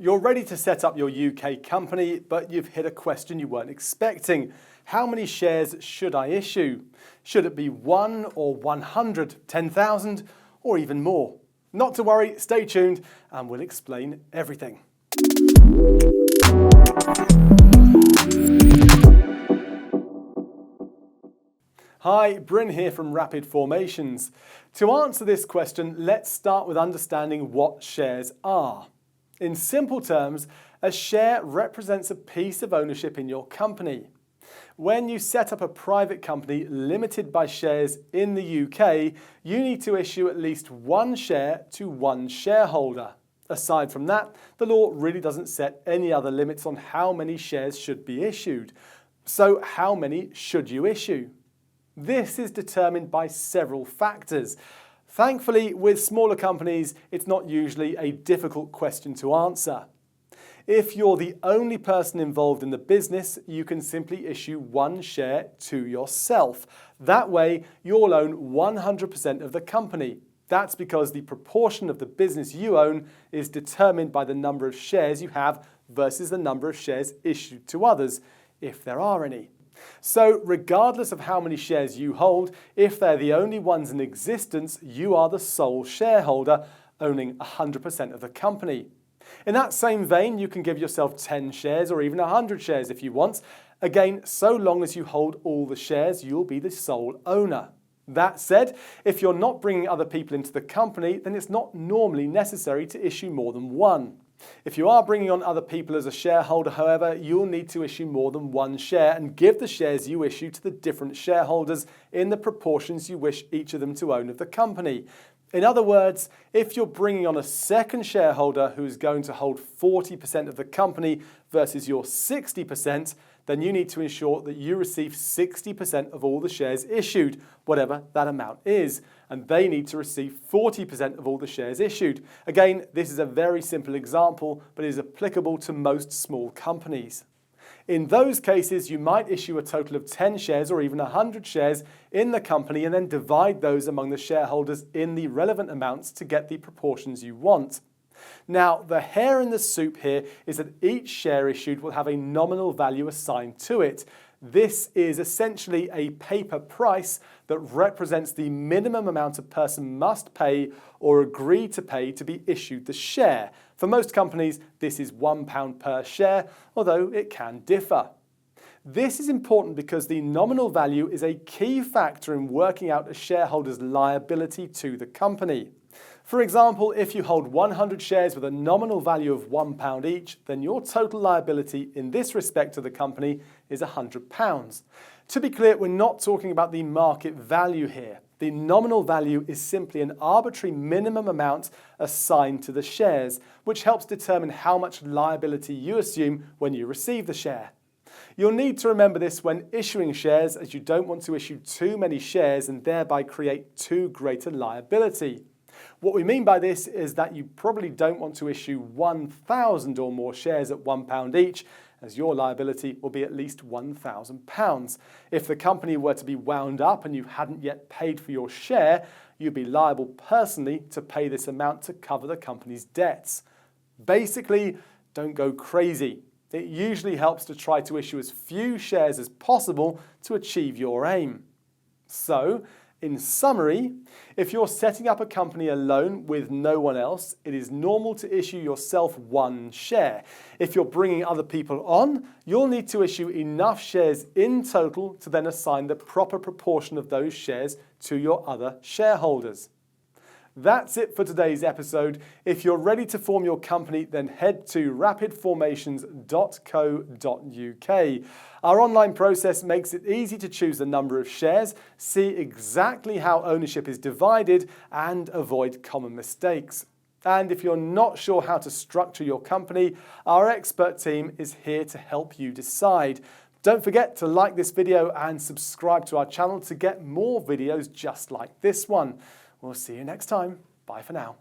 you're ready to set up your UK company, but you've hit a question you weren't expecting. How many shares should I issue? Should it be 1 or 100, 10,000, or even more? Not to worry, stay tuned and we'll explain everything. Hi, Bryn here from Rapid Formations. To answer this question, let's start with understanding what shares are. In simple terms, a share represents a piece of ownership in your company. When you set up a private company limited by shares in the UK, you need to issue at least one share to one shareholder. Aside from that, the law really doesn't set any other limits on how many shares should be issued. So how many should you issue? This is determined by several factors. Thankfully, with smaller companies, it's not usually a difficult question to answer. If you're the only person involved in the business, you can simply issue one share to yourself. That way, you'll own 100% of the company. That's because the proportion of the business you own is determined by the number of shares you have versus the number of shares issued to others, if there are any. So regardless of how many shares you hold, if they're the only ones in existence, you are the sole shareholder, owning 100% of the company. In that same vein, you can give yourself 10 shares or even 100 shares if you want. Again, so long as you hold all the shares, you'll be the sole owner. That said, if you're not bringing other people into the company, then it's not normally necessary to issue more than one. If you are bringing on other people as a shareholder, however, you'll need to issue more than one share and give the shares you issue to the different shareholders in the proportions you wish each of them to own of the company. In other words, if you're bringing on a second shareholder who's going to hold 40% of the company versus your 60%, then you need to ensure that you receive 60% of all the shares issued, whatever that amount is, and they need to receive 40% of all the shares issued. Again, this is a very simple example, but is applicable to most small companies. In those cases, you might issue a total of 10 shares or even 100 shares in the company and then divide those among the shareholders in the relevant amounts to get the proportions you want. Now, the hair in the soup here is that each share issued will have a nominal value assigned to it. This is essentially a paper price that represents the minimum amount a person must pay or agree to pay to be issued the share. For most companies, this is £1 per share, although it can differ. This is important because the nominal value is a key factor in working out a shareholder's liability to the company. For example, if you hold 100 shares with a nominal value of £1 each, then your total liability in this respect to the company is £100. To be clear, we're not talking about the market value here. The nominal value is simply an arbitrary minimum amount assigned to the shares, which helps determine how much liability you assume when you receive the share. You'll need to remember this when issuing shares, as you don't want to issue too many shares and thereby create too great a liability. What we mean by this is that you probably don't want to issue 1,000 or more shares at £1 each, as your liability will be at least £1,000. If the company were to be wound up and you hadn't yet paid for your share, you'd be liable personally to pay this amount to cover the company's debts. Basically, don't go crazy. It usually helps to try to issue as few shares as possible to achieve your aim. So, in summary, if you're setting up a company alone with no one else, it is normal to issue yourself one share. If you're bringing other people on, you'll need to issue enough shares in total to then assign the proper proportion of those shares to your other shareholders. That's it for today's episode. If you're ready to form your company, then head to rapidformations.co.uk. Our online process makes it easy to choose the number of shares, see exactly how ownership is divided, and avoid common mistakes. And if you're not sure how to structure your company, our expert team is here to help you decide. Don't forget to like this video and subscribe to our channel to get more videos just like this one. We'll see you next time. Bye for now.